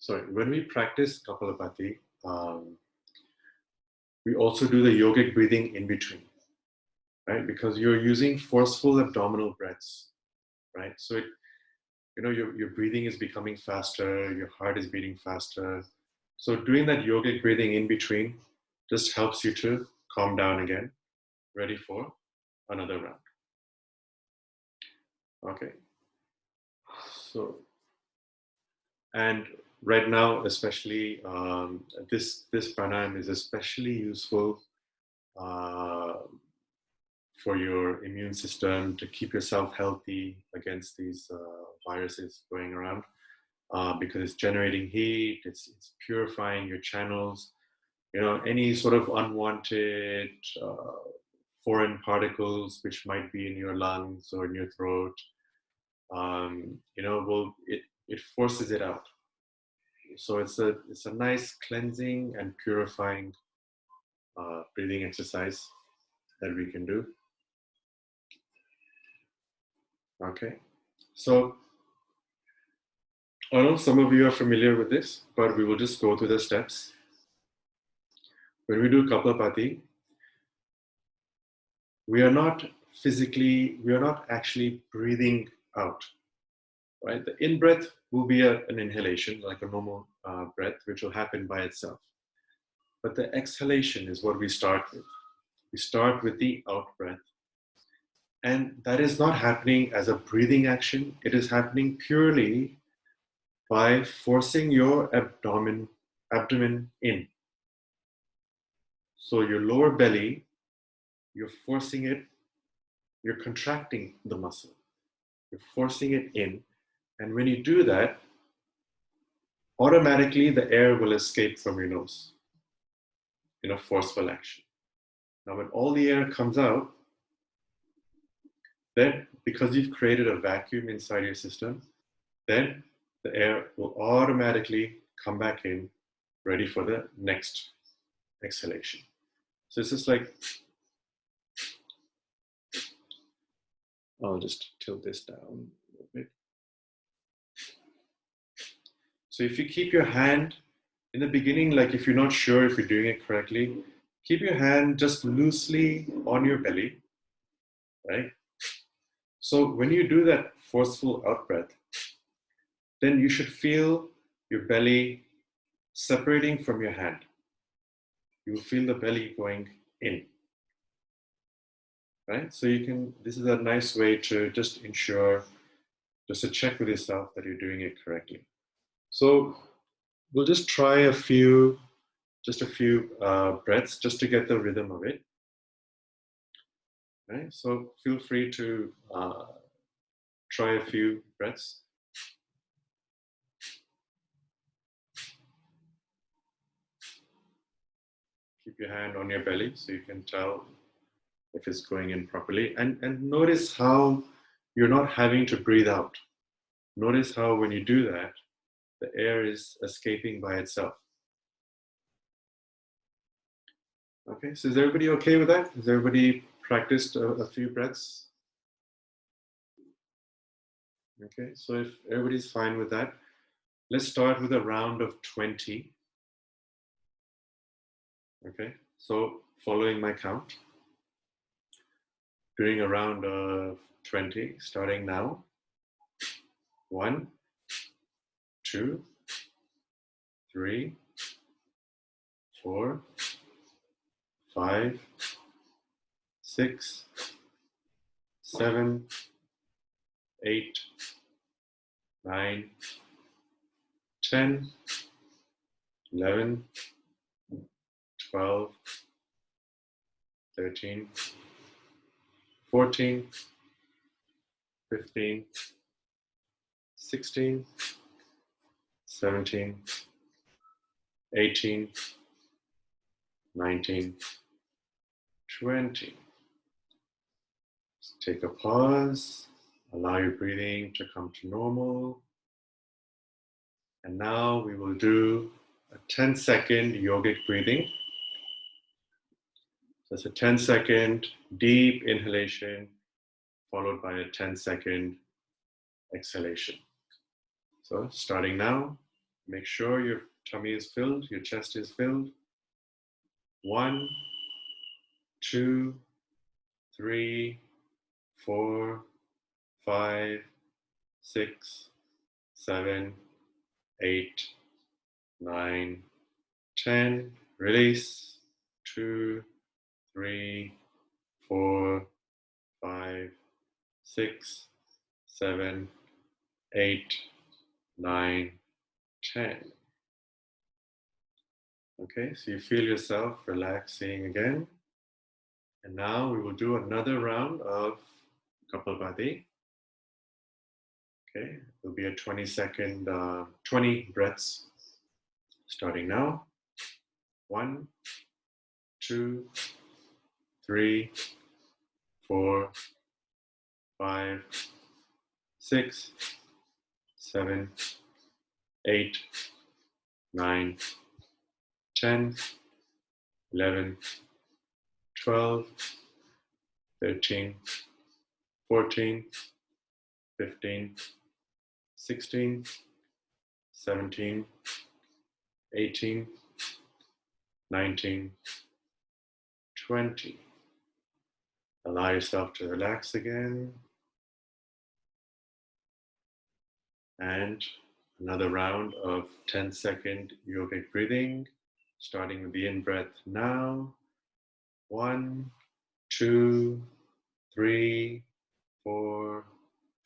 when we practice Kapalabhati, we also do the yogic breathing in between, right? Because you're using forceful abdominal breaths, right? So your breathing is becoming faster, your heart is beating faster. So doing that yogic breathing in between just helps you to calm down again, ready for another round. Okay. So, and right now, especially this pranayam is especially useful for your immune system to keep yourself healthy against these viruses going around, because it's generating heat, it's purifying your channels. Any sort of unwanted foreign particles which might be in your lungs or in your throat, it forces it out. So it's a nice cleansing and purifying breathing exercise that we can do. Okay, so I know some of you are familiar with this, but we will just go through the steps. When we do Kapalabhati, we are not actually breathing out, right? The in-breath will be an inhalation, like a normal breath, which will happen by itself. But the exhalation is what we start with. We start with the out-breath. And that is not happening as a breathing action. It is happening purely by forcing your abdomen in. So your lower belly, you're forcing it, you're contracting the muscle. You're forcing it in. And when you do that, automatically the air will escape from your nose in a forceful action. Now, when all the air comes out, then because you've created a vacuum inside your system, then the air will automatically come back in, ready for the next exhalation. So it's just like, I'll just tilt this down a little bit. So if you keep your hand in the beginning, like if you're not sure if you're doing it correctly, keep your hand just loosely on your belly, right? So when you do that forceful out breath, then you should feel your belly separating from your hand. You will feel the belly going in, right? So this is a nice way to just ensure, just to check with yourself that you're doing it correctly. So we'll just try a few breaths just to get the rhythm of it. Right? So feel free to try a few breaths. Keep your hand on your belly so you can tell if it's going in properly. And notice how you're not having to breathe out. Notice how when you do that, the air is escaping by itself. Okay, so is everybody okay with that? Has everybody practiced a few breaths? Okay, so if everybody's fine with that, let's start with a round of 20. Okay, so following my count, doing a round of 20, starting now. 1, 2, 3, 4, 5, 6, 7, 8, 9, 10, 11, 12, 13, 14, 15, 16, 17, 18, 19, 20. Just take a pause, allow your breathing to come to normal. And now we will do a 10-second yogic breathing. So it's a 10-second deep inhalation followed by a 10-second exhalation. So starting now, Make sure your tummy is filled, your chest is filled. 1, 2, 3, 4, 5, 6, 7, 8, 9, 10. Release. 2, 3, 4, 5, 6, 7, 8, 9, 10. Okay, so you feel yourself relaxing again. And now we will do another round of Kapal bhati. Okay, it'll be a 20-second, 20 breaths starting now. 1, 2, 3, 4, 5, 6, 7, 8, 9, 10, 11, 12, 13, 14, 15, 16, 17, 18, 19, 20. Allow yourself to relax again. And another round of 10-second yogic breathing, starting with the in-breath now. 1, 2, 3, 4,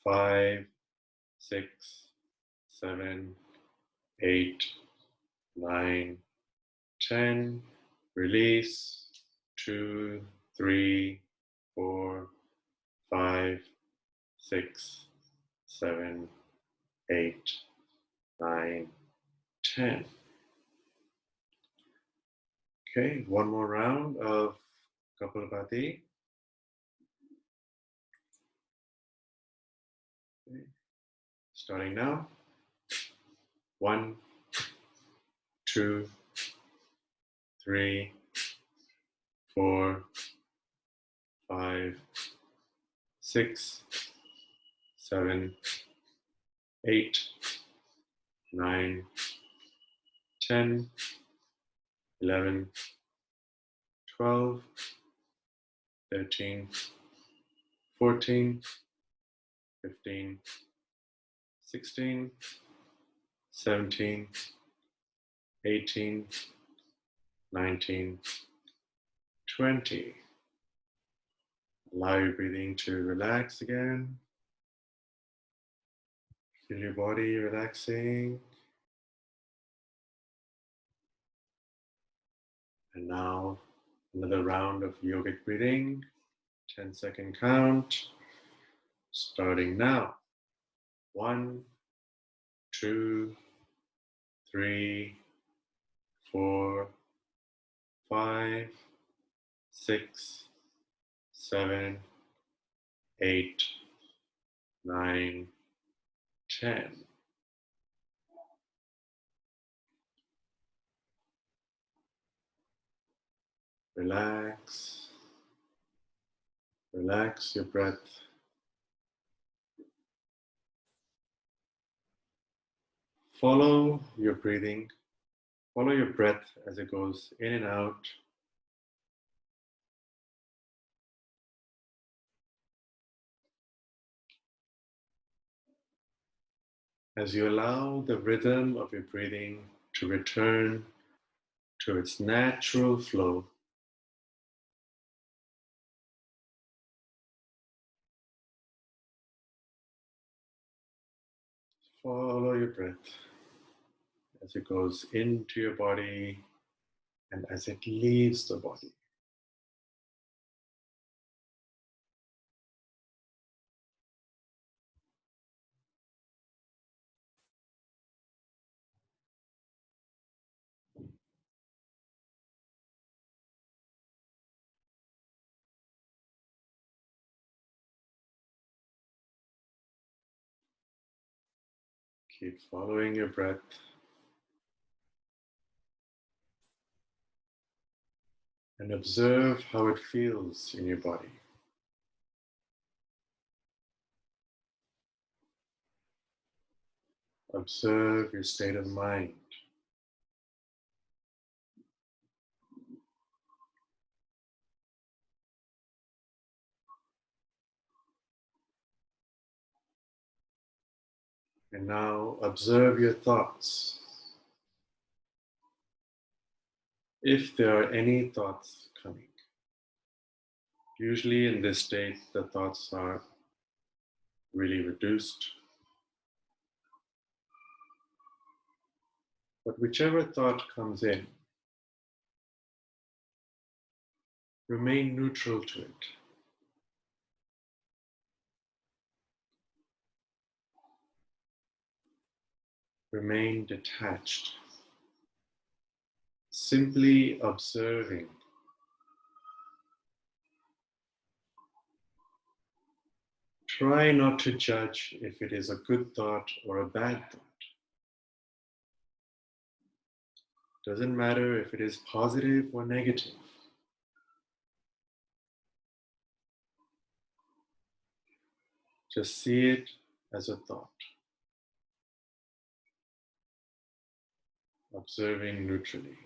5, 6, 7, 8, 9, 10. Release. 2, 3, 4, 5, 6, 7, 8, 9, 10. Okay, one more round of Kapal bhati. Okay. Starting now. 1, 2, 3, 4, 5, 6, 7, 8, 9, 10, 11, 12, 13, 14, 15, 16, 17, 18, 19, 20. Allow your breathing to relax again. Feel your body relaxing. And now another round of yogic breathing. 10-second count. Starting now. 1, 2, 3, 4, 5, 6, 7, 8, 9, 10. Relax. Relax your breath. Follow your breathing. Follow your breath as it goes in and out. As you allow the rhythm of your breathing to return to its natural flow, follow your breath as it goes into your body and as it leaves the body. Keep following your breath. And observe how it feels in your body. Observe your state of mind. And now observe your thoughts. If there are any thoughts coming, usually in this state the thoughts are really reduced. But whichever thought comes in, remain neutral to it. Remain detached. Simply observing. Try not to judge if it is a good thought or a bad thought. Doesn't matter if it is positive or negative. Just see it as a thought. Observing neutrally.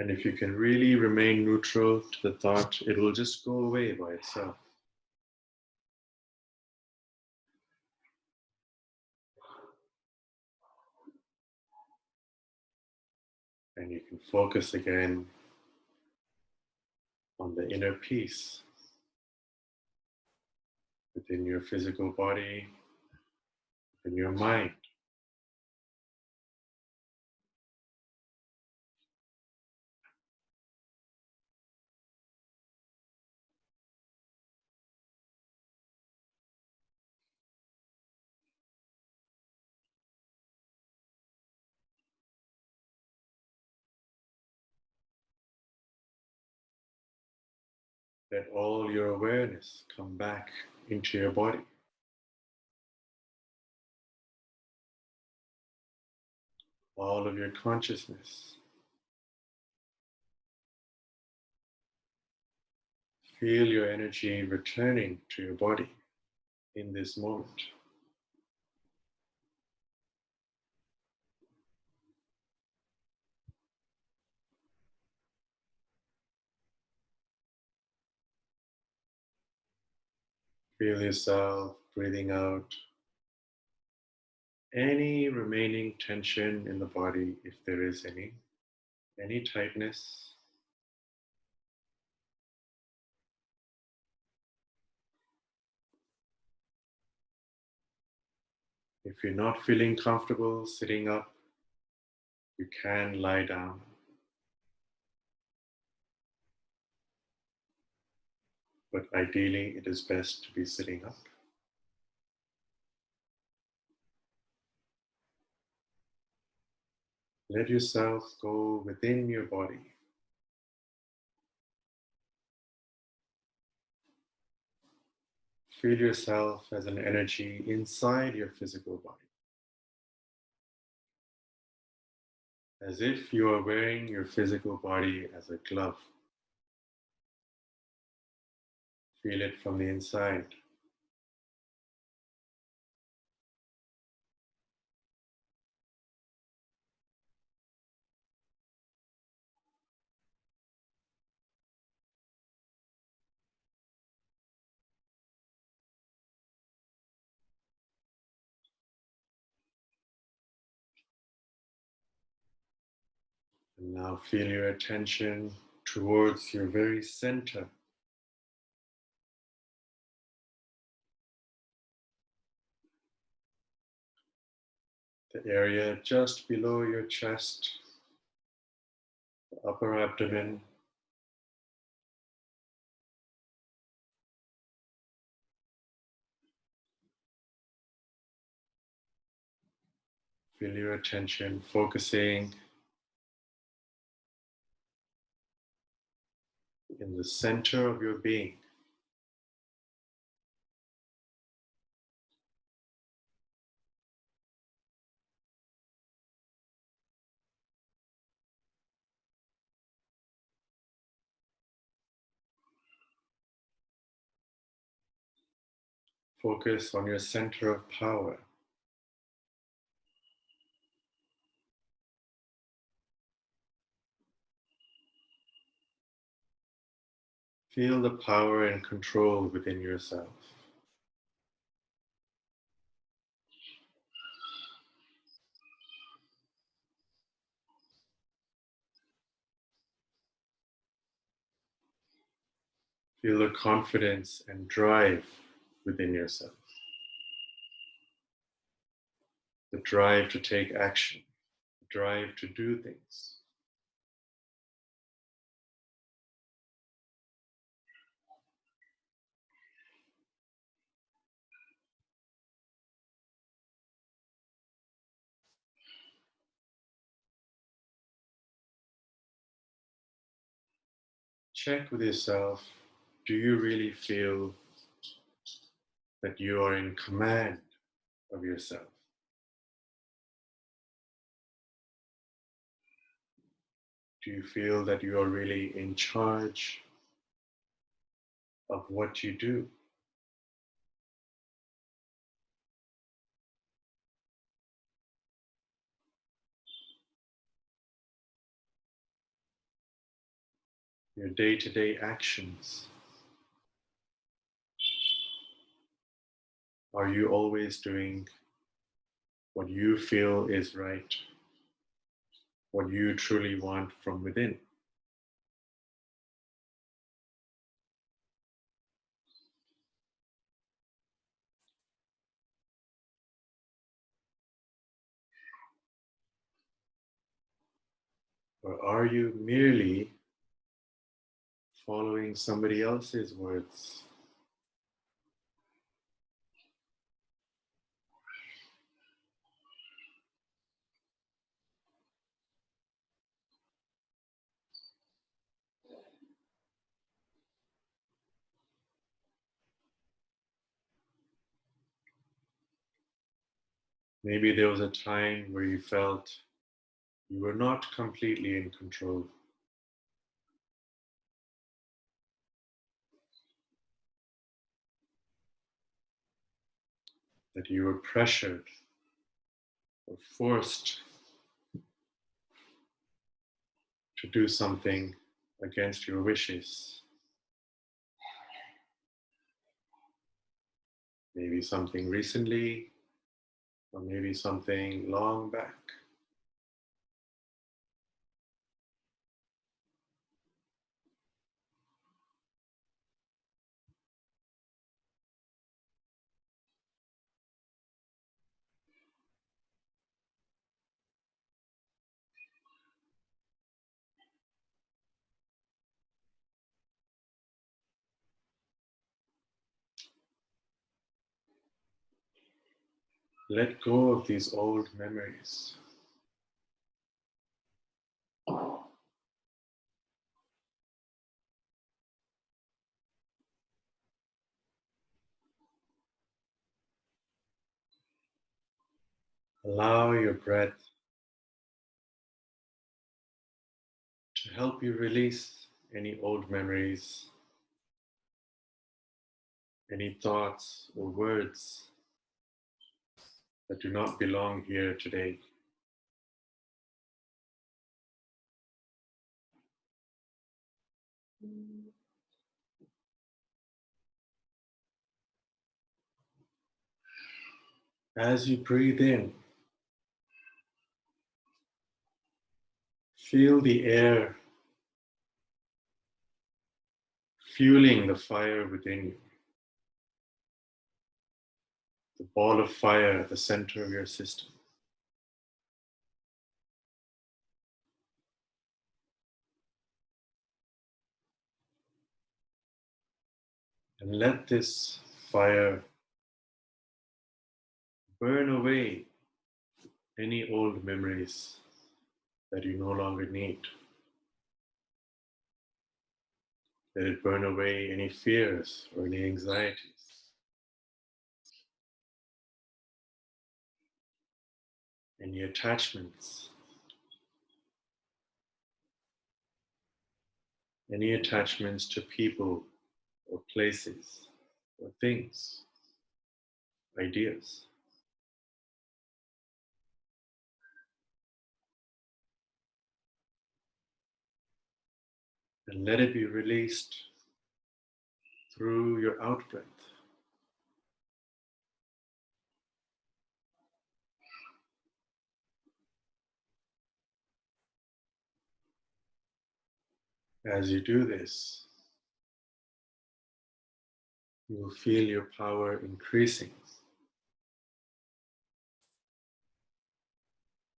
And if you can really remain neutral to the thought, it will just go away by itself. And you can focus again on the inner peace within your physical body, within your mind. Let all your awareness come back into your body. All of your consciousness. Feel your energy returning to your body in this moment. Feel yourself breathing out any remaining tension in the body, if there is any tightness. If you're not feeling comfortable sitting up, you can lie down. But ideally, it is best to be sitting up. Let yourself go within your body. Feel yourself as an energy inside your physical body. As if you are wearing your physical body as a glove. Feel it from the inside. And now feel your attention towards your very center. The area just below your chest, the upper abdomen. Feel your attention focusing in the center of your being. Focus on your center of power. Feel the power and control within yourself. Feel the confidence and drive within yourself. The drive to take action, the drive to do things. Check with yourself, do you really feel that you are in command of yourself? Do you feel that you are really in charge of what you do? Your day-to-day actions. Are you always doing what you feel is right? What you truly want from within? Or are you merely following somebody else's words? Maybe there was a time where you felt you were not completely in control, that you were pressured or forced to do something against your wishes. Maybe something recently, or maybe something long back. Let go of these old memories. Allow your breath to help you release any old memories, any thoughts or words that do not belong here today. As you breathe in, feel the air fueling the fire within you. The ball of fire at the center of your system. And let this fire burn away any old memories that you no longer need. Let it burn away any fears or any anxieties, any attachments, to people or places or things. ideas. And let it be released through your out breath. As you do this, you will feel your power increasing.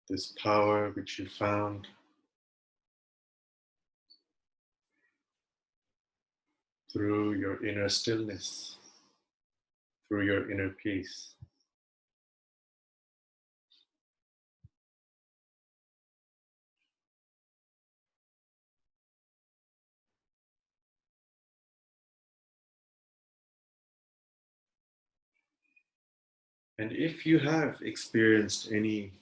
This power which you found through your inner stillness, through your inner peace. And if you have experienced any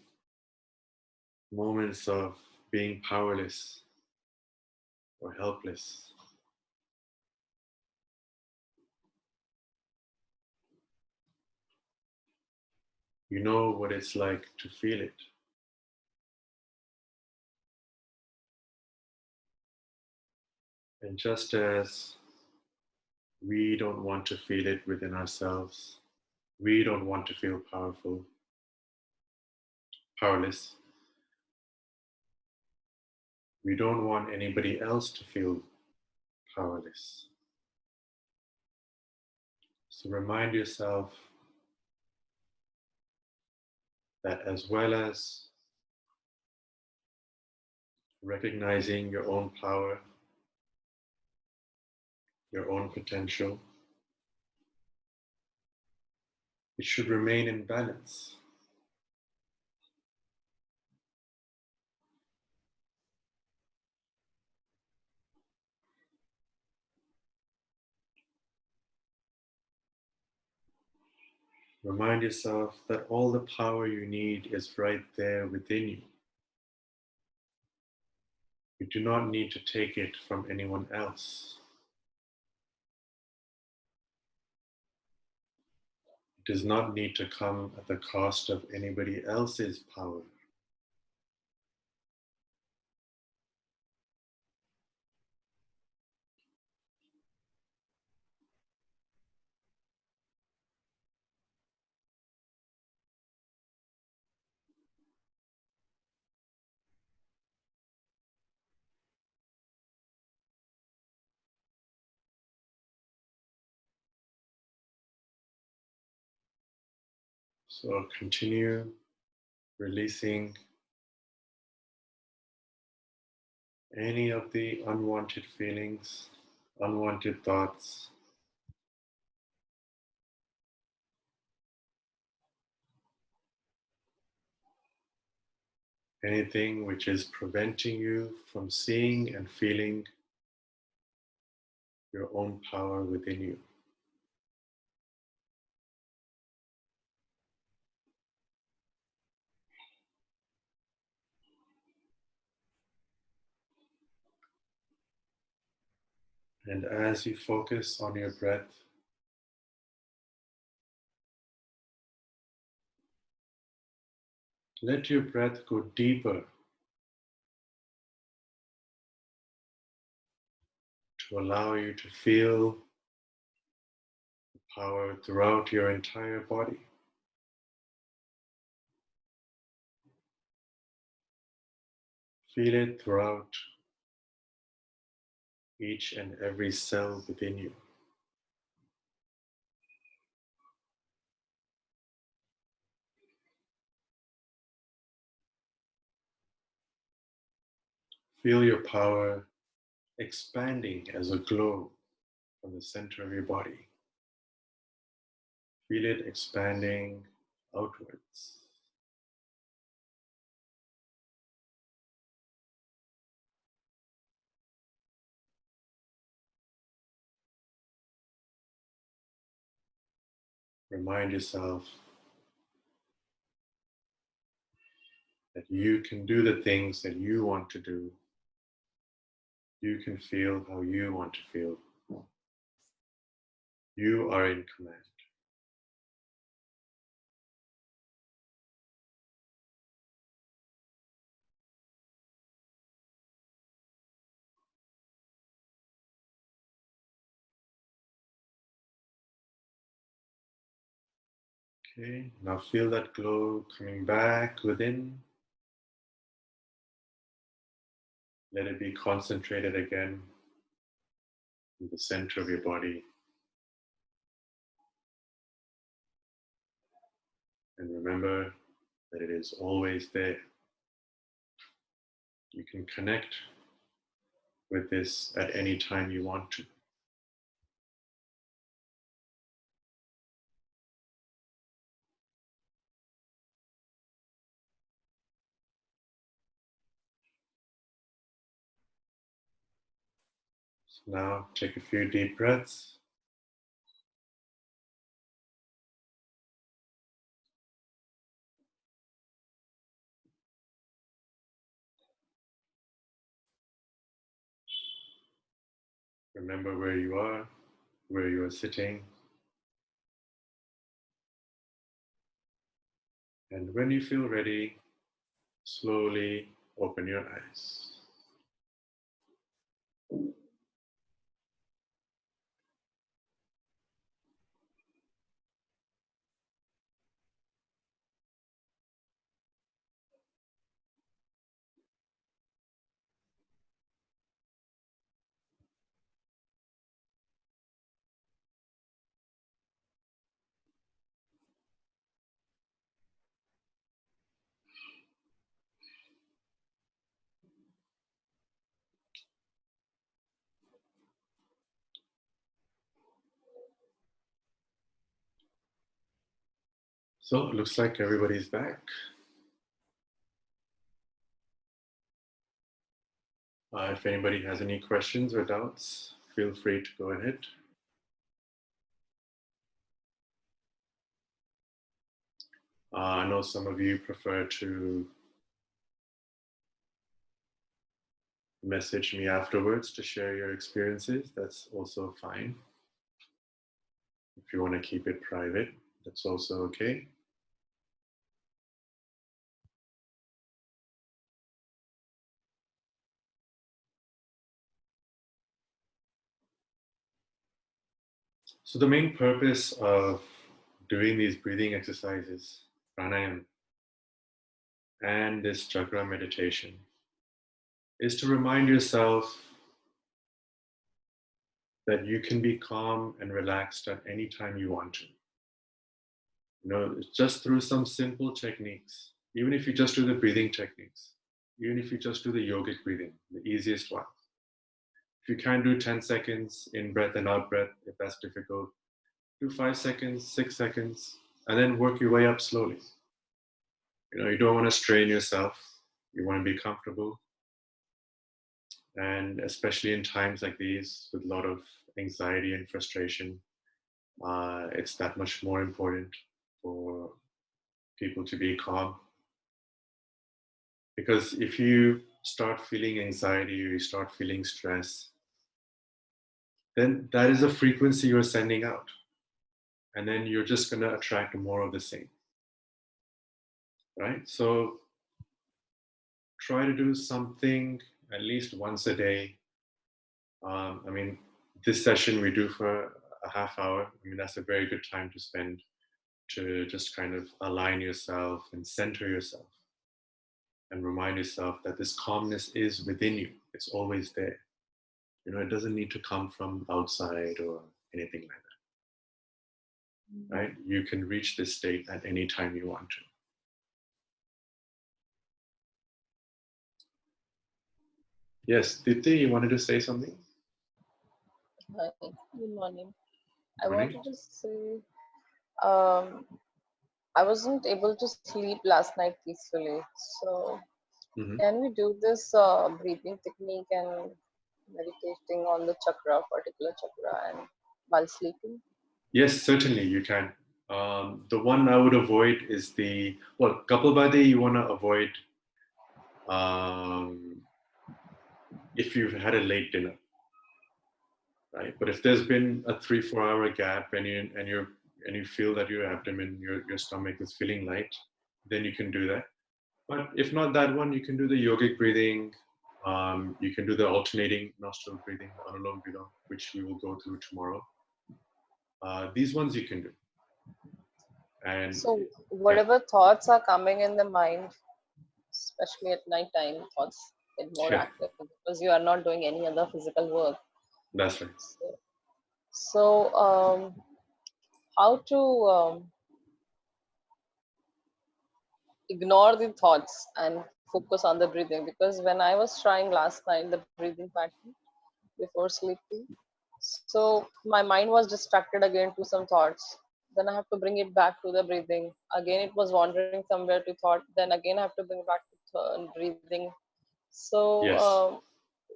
moments of being powerless or helpless, you know what it's like to feel it. And just as we don't want to feel it within ourselves, we don't want to feel powerful, powerless. We don't want anybody else to feel powerless. So remind yourself that as well as recognizing your own power, your own potential, it should remain in balance. Remind yourself that all the power you need is right there within you. You do not need to take it from anyone else. It does not need to come at the cost of anybody else's power. So continue releasing any of the unwanted feelings, unwanted thoughts, anything which is preventing you from seeing and feeling your own power within you. And as you focus on your breath, let your breath go deeper to allow you to feel the power throughout your entire body. Feel it throughout each and every cell within you. Feel your power expanding as a glow from the center of your body. Feel it expanding outwards. Remind yourself that you can do the things that you want to do. You can feel how you want to feel. You are in command. Okay, now feel that glow coming back within. Let it be concentrated again in the center of your body. And remember that it is always there. You can connect with this at any time you want to. So now take a few deep breaths. Remember where you are sitting. And when you feel ready, slowly open your eyes. So it looks like everybody's back. If anybody has any questions or doubts, feel free to go ahead. I know some of you prefer to message me afterwards to share your experiences. That's also fine. If you want to keep it private, that's also okay. So the main purpose of doing these breathing exercises, pranayam, and this chakra meditation is to remind yourself that you can be calm and relaxed at any time you want to. You know, just through some simple techniques, even if you just do the breathing techniques, even if you just do the yogic breathing, the easiest one. If you can do 10 seconds in breath and out breath, if that's difficult, do 5 seconds, 6 seconds, and then work your way up slowly. You know, you don't want to strain yourself. You want to be comfortable. And especially in times like these, with a lot of anxiety and frustration, it's that much more important for people to be calm. Because if you start feeling anxiety or you start feeling stress, then that is a frequency you're sending out. And then you're just going to attract more of the same. Right? So try to do something at least once a day. I mean, this session we do for a half hour. I mean, that's a very good time to spend to just kind of align yourself and center yourself and remind yourself that this calmness is within you. It's always there. You know, it doesn't need to come from outside or anything like that. Right? You can reach this state at any time you want to. Yes, Dipti, you wanted to say something? Hi, good morning. I Morning. wanted to say, um, I wasn't able to sleep last night peacefully. So, Mm-hmm. can we do this breathing technique and meditating on the chakra, particular chakra, and while sleeping? Yes, certainly you can. The one I would avoid is Kapal bhati you want to avoid um, if you've had a late dinner, right? But if there's been a 3-4 hour gap and you feel that your abdomen, your stomach is feeling light, then you can do that. But if not that one, you can do the yogic breathing. You can do the alternating nostril breathing, the anulom vilom, which we will go through tomorrow. These ones you can do. And So yeah, whatever thoughts are coming in the mind, especially at night time, thoughts get more yeah, active because you are not doing any other physical work. that's right. So, how to ignore the thoughts and focus on the breathing? Because when I was trying last night the breathing pattern before sleeping, so my mind was distracted again to some thoughts. Then I have to bring it back to the breathing. Again, it was wandering somewhere to thought. Then again, I have to bring it back to breathing. So, Yes.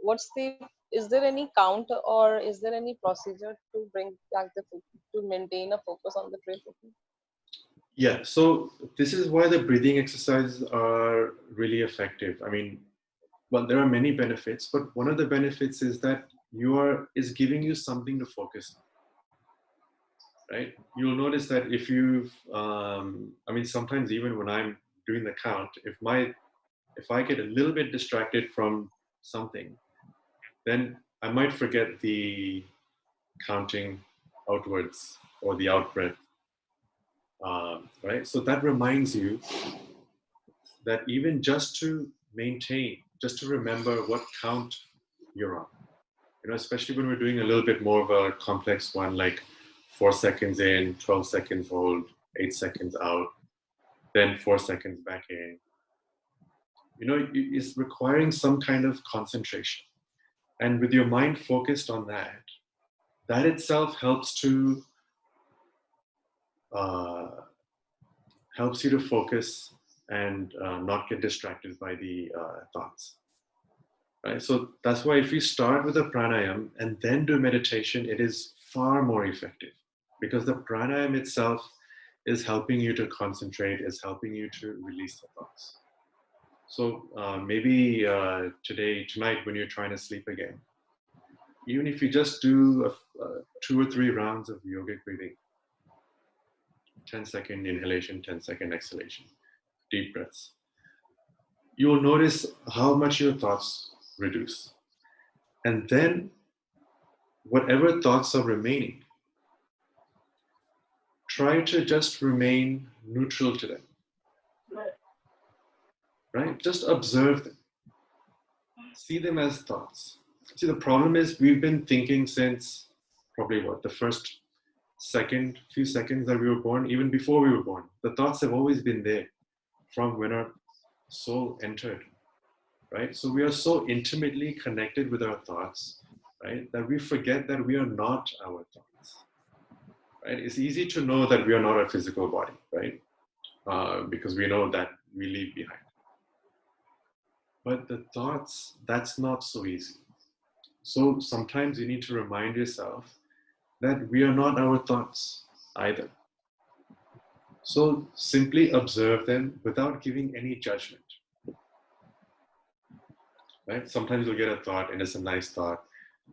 what's the? Is there any count or is there any procedure to bring back to maintain a focus on the breathing? Yeah, so this is why the breathing exercises are really effective. I mean, well, there are many benefits, but one of the benefits is that is giving you something to focus on, right? You'll notice that if you've, I mean, sometimes even when I'm doing the count, if I get a little bit distracted from something, then I might forget the counting outwards or the out breath, right? So that reminds you that even just to maintain, just to remember what count you're on, especially when we're doing a little bit more of a complex one, like 4 seconds in, 12 seconds hold, 8 seconds out, then 4 seconds back in, it's requiring some kind of concentration. And with your mind focused on that, that itself uh, helps you to focus and not get distracted by the thoughts. Right? So that's why if you start with a pranayam and then do meditation, it is far more effective because the pranayam itself is helping you to concentrate, is helping you to release the thoughts. So maybe tonight, when you're trying to sleep again, even if you just do 2 or 3 rounds of yogic breathing, 10-second inhalation, 10-second exhalation, deep breaths, you will notice how much your thoughts reduce. And then whatever thoughts are remaining, try to just remain neutral to them, right? Just observe them, see them as thoughts. See, the problem is we've been thinking since probably the first few seconds that we were born, even before we were born. The thoughts have always been there from when our soul entered, right? So we are so intimately connected with our thoughts, right, that we forget that we are not our thoughts, right? It's easy to know that we are not a physical body, right? Because we know that we leave behind. But the thoughts, that's not so easy. So sometimes you need to remind yourself that we are not our thoughts either. So simply observe them without giving any judgment, right? Sometimes you'll get a thought and it's a nice thought,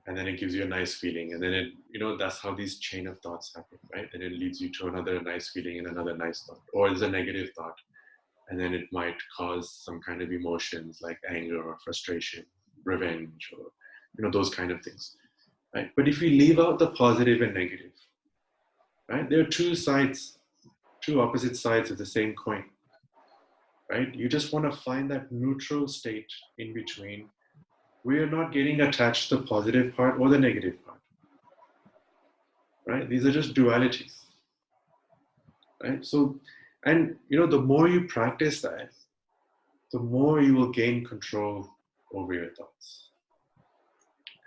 and then it gives you a nice feeling. And then that's how these chain of thoughts happen, right? And it leads you to another nice feeling and another nice thought. Or there's a negative thought, and then it might cause some kind of emotions like anger or frustration, revenge, or those kind of things, right? But if we leave out the positive and negative, right, there are two opposite sides of the same coin, right? You just want to find that neutral state in between where you're not getting attached to the positive part or the negative part, right? These are just dualities, right? So, and the more you practice that, the more you will gain control over your thoughts,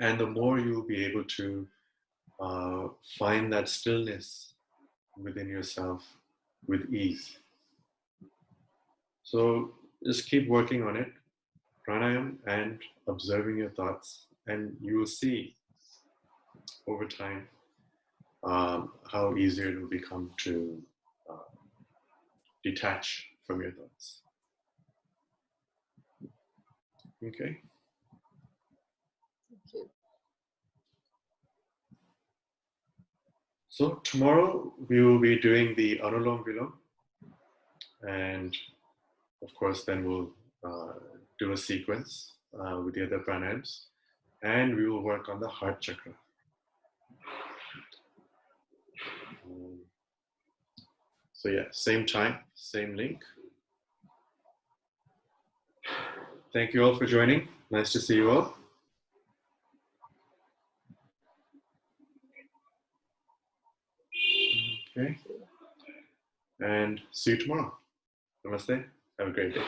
and the more you will be able to find that stillness within yourself with ease. So just keep working on it, pranayam and observing your thoughts, and you will see over time how easier it will become to uh, detach from your thoughts. Okay. Okay. So tomorrow we will be doing the Anulom Vilom, and of course then we'll do a sequence with the other pranayams, and we will work on the heart chakra. Um, So yeah, same time, same link. Thank you all for joining. Nice to see you all. Okay. And see you tomorrow. Namaste. Have a great day.